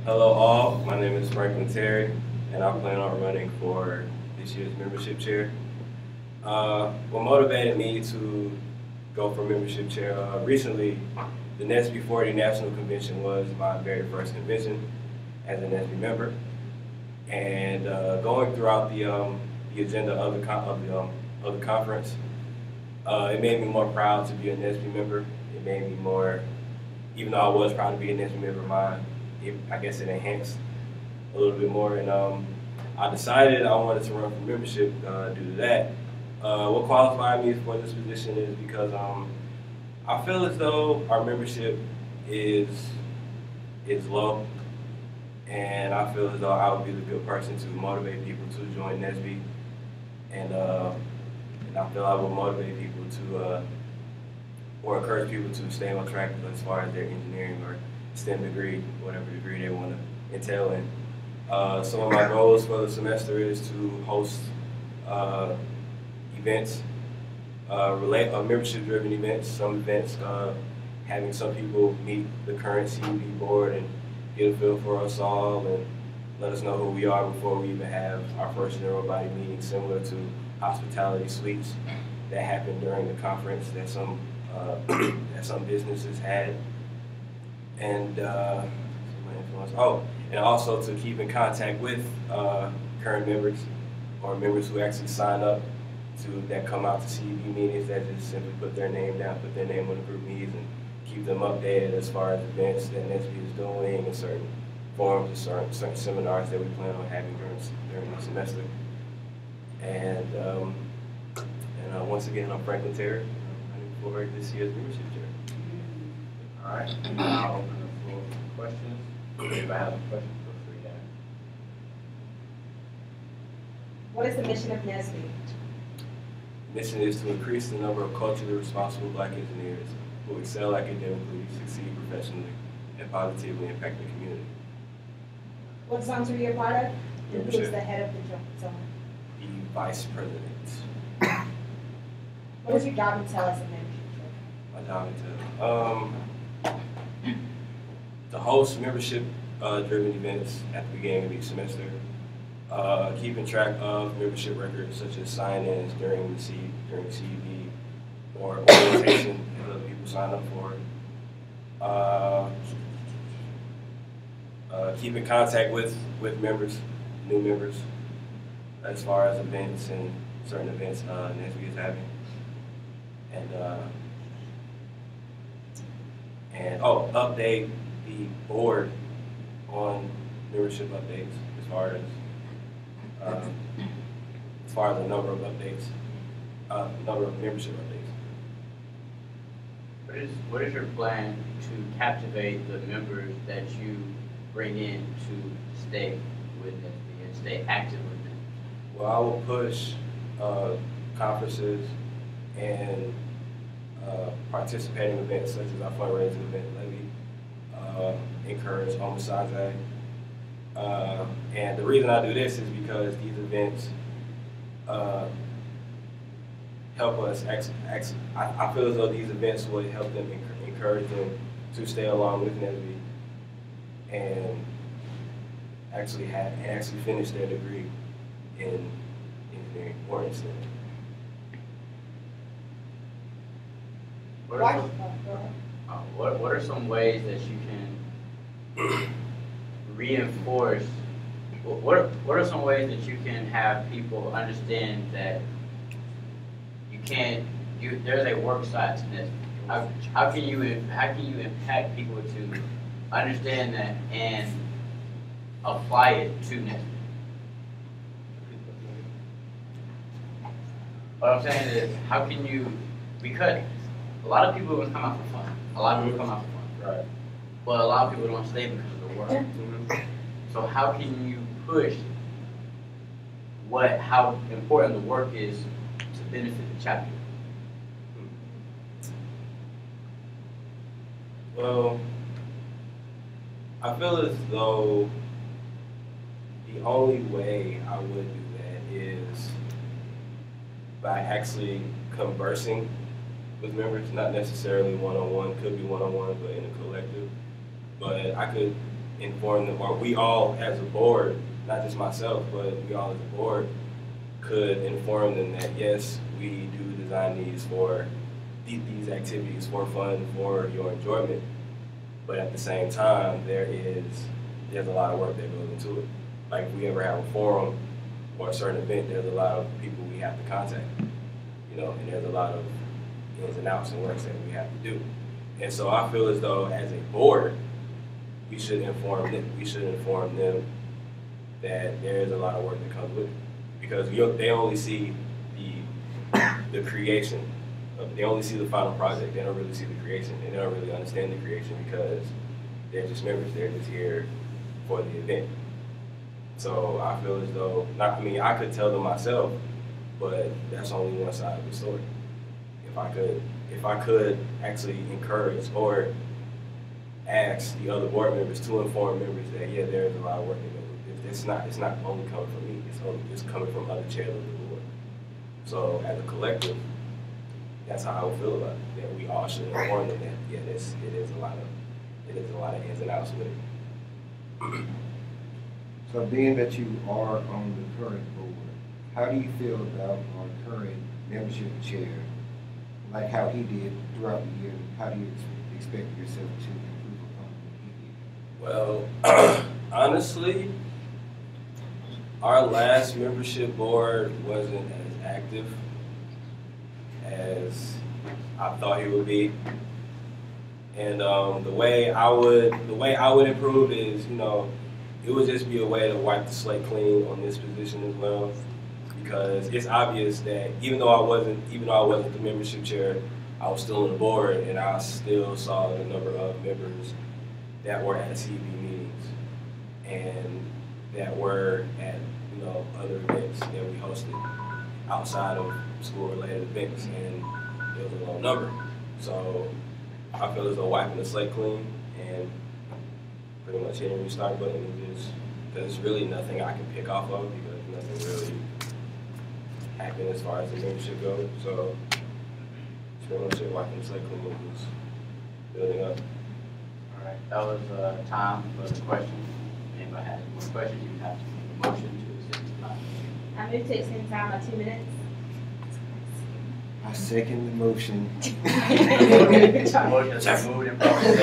Hello all, my name is Franklin Terry, and I plan on running for this year's membership chair. What motivated me to go for membership chair, recently the NSBE 40 National Convention was my very first convention as an NSBE member. And going throughout the agenda of the conference, it made me more proud to be a NSBE member. It made me more, even though I was proud to be a NSBE member, I guess it enhanced a little bit more. And I decided I wanted to run for membership due to that. What qualified me for this position is because I feel as though our membership is low, and I feel as though I would be the good person to motivate people to join NSBE, and I feel I will motivate people to or encourage people to stay on track as far as their engineering or STEM degree, whatever degree they want to entail in. Some of my goals for the semester is to host events, membership-driven events. Some events having some people meet the current CEB board and get a feel for us all and let us know who we are before we even have our first general body meeting, similar to hospitality suites that happened during the conference that some businesses had. And and also to keep in contact with current members or members who actually sign up that come out to CEB meetings, that just simply put their name down, put their name on the group meetings, and keep them updated as far as events that NSBE is doing and certain forums and certain seminars that we plan on having during the semester. And once again, I'm Franklin Terry. I'm running for this year's membership chair. All right, now I'll open the floor for questions. If anybody has a question, feel free to ask. What is the mission of NSBE? Mission is to increase the number of culturally responsible Black engineers who excel academically, succeed professionally, and positively impact the community. What zones are you a part of? And who is Membership. the head of the zone? The vice president. What does your job entail as a membership chair? My job entails to host membership driven events at the beginning of each semester, keeping track of membership records such as sign-ins during the CEB or orientation that other people sign up for. Keep in contact with members, new members, as far as events and certain events NSBE is having. And update the board on membership updates as far as the number of updates, number of membership updates. What is your plan to captivate the members that you bring in to stay with NSBE and stay active with them? Well, I will push conferences and participating events such as our fundraising event, Levy, encourage Homicides Act. And the reason I do this is because these events help us, I feel as though these events will help them, encourage them to stay along with NSBE and actually finish their degree in engineering or in STEM. What are some ways that you can reinforce? What are some ways that you can have people understand that you can't? There's a work side to this. How can you impact people to understand that and apply it to NSBE? What I'm saying is, how can you? Because a lot of people will come out for fun. A lot of people come out for fun. Right. But a lot of people don't stay because of the work. So how can you push how important the work is to benefit the chapter? Well, I feel as though the only way I would do that is by actually conversing with members, not necessarily one-on-one, could be one-on-one, but in a collective. But I could inform them, or we all as a board, not just myself, but we all as a board, could inform them that yes, we do design these for these activities for fun, for your enjoyment. But at the same time, there's a lot of work that goes into it. Like if we ever have a forum or a certain event, there's a lot of people we have to contact, you know, and there's a lot of ins and outs and works that we have to do. And so I feel as though as a board, we should inform them. We should inform them that there is a lot of work that comes with it, because they only see the creation. They only see the final project. They don't really see the creation, and they don't really understand the creation because they're just members. They're just here for the event. So I feel as though, I could tell them myself, but that's only one side of the story. If I could actually encourage or ask the other board members to inform members that yeah, there is a lot of work that goes with this. It's not only coming from me. It's coming from other chairs of the board. So as a collective, that's how I would feel about it. That we all should inform them that yeah, it is a lot of ins and outs with it. So being that you are on the current board, how do you feel about our current membership chair, like how he did throughout the year? How do you expect yourself to improve upon what he did? Well, honestly, our last membership board wasn't as active as I thought he would be. And the way I would improve is, you know, it would just be a way to wipe the slate clean on this position as well, because it's obvious that even though I wasn't the membership chair, I was still on the board, and I still saw the number of members that were at CEB meetings and that were at, you know, other events that we hosted outside of school-related events, and it was a low number. So I feel as though wiping the slate clean and pretty much hitting the restart button is just, there's really nothing I can pick off of because nothing really happened as far as the membership goes. So it's pretty much it, wiping the slate clean and just building up. All right, that was time for the questions. If anybody has any more questions, you have to make a motion to extend the time. I move to extend time by 2 minutes. I second the motion. Motion is moved and properly.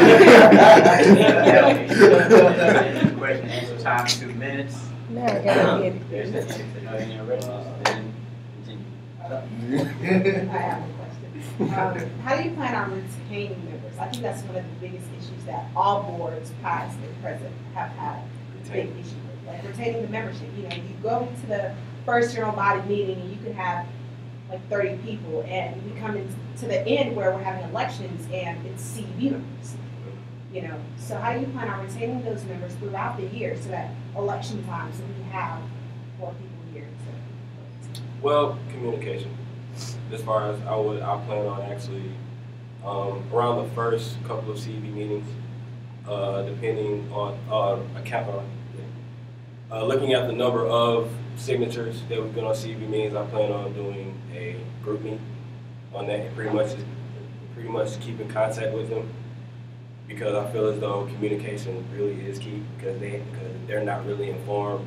Question and answer time 2 minutes. No, I gotta be There's no any originals, then continue. I have a question. How do you plan on retaining members? I think that's one of the biggest issues that all boards, past and present, have had a big issue with, like retaining the membership. You know, you go to the first general body meeting and you could have like 30 people, and we come into the end where we're having elections and it's CEB members. You know, so how do you plan on retaining those members throughout the year so that election time, so we have more people here? Well, communication. As far as I plan on actually around the first couple of CEB meetings, depending on looking at the number of signatures that we get on CEB meetings, I plan on doing a group meet on that and pretty much keep in contact with them, because I feel as though communication really is key, because they're not really informed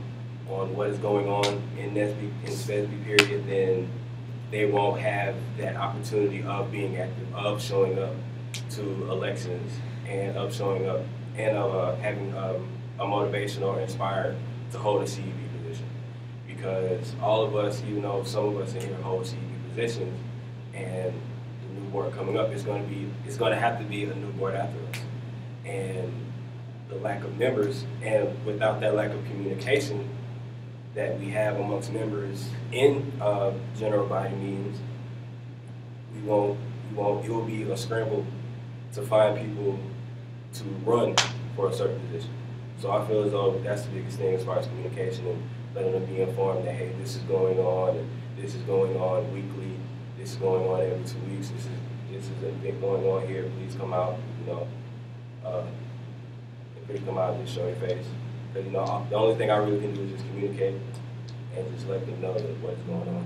on what is going on in SPSBE period, then they won't have that opportunity of being active, of showing up to elections, and of showing up and of having a motivation or inspired to hold a CEB position. Because all of us, even though some of us in here hold CEB positions, and the new board coming up it's going to have to be a new board after us. And the lack of members, and without that lack of communication that we have amongst members in general body meetings, it will be a scramble to find people to run for a certain position. So I feel as though that's the biggest thing as far as communication, and letting them be informed that, hey, this is going on, and this is going on weekly, this is going on every 2 weeks, this is an event going on here, please come out, you know, please come out and just show your face. Because, you know, the only thing I really can do is just communicate and just let them know that what's going on.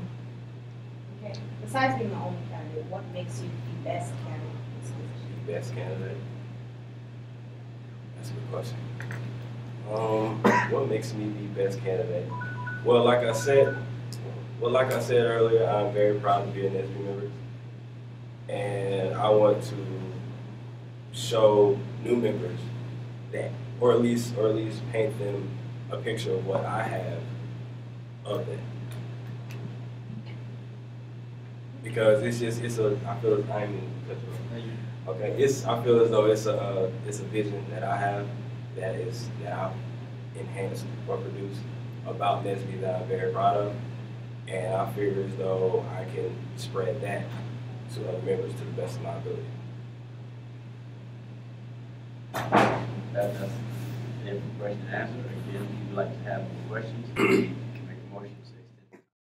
Okay. Besides being the only candidate, what makes you the best candidate for this position? The best candidate? That's a good question. What makes me the best candidate? Well, like I said earlier, I'm very proud to be an SB member, and I want to show new members that, or at least paint them a picture of what I have of that. Because I feel I feel as though it's a vision that I have that I've enhanced or produced about Nesby that I'm very proud of, and I figure as though I can spread that to other members to the best of my ability. That's it for question and answer. Again, if you'd like to have more questions,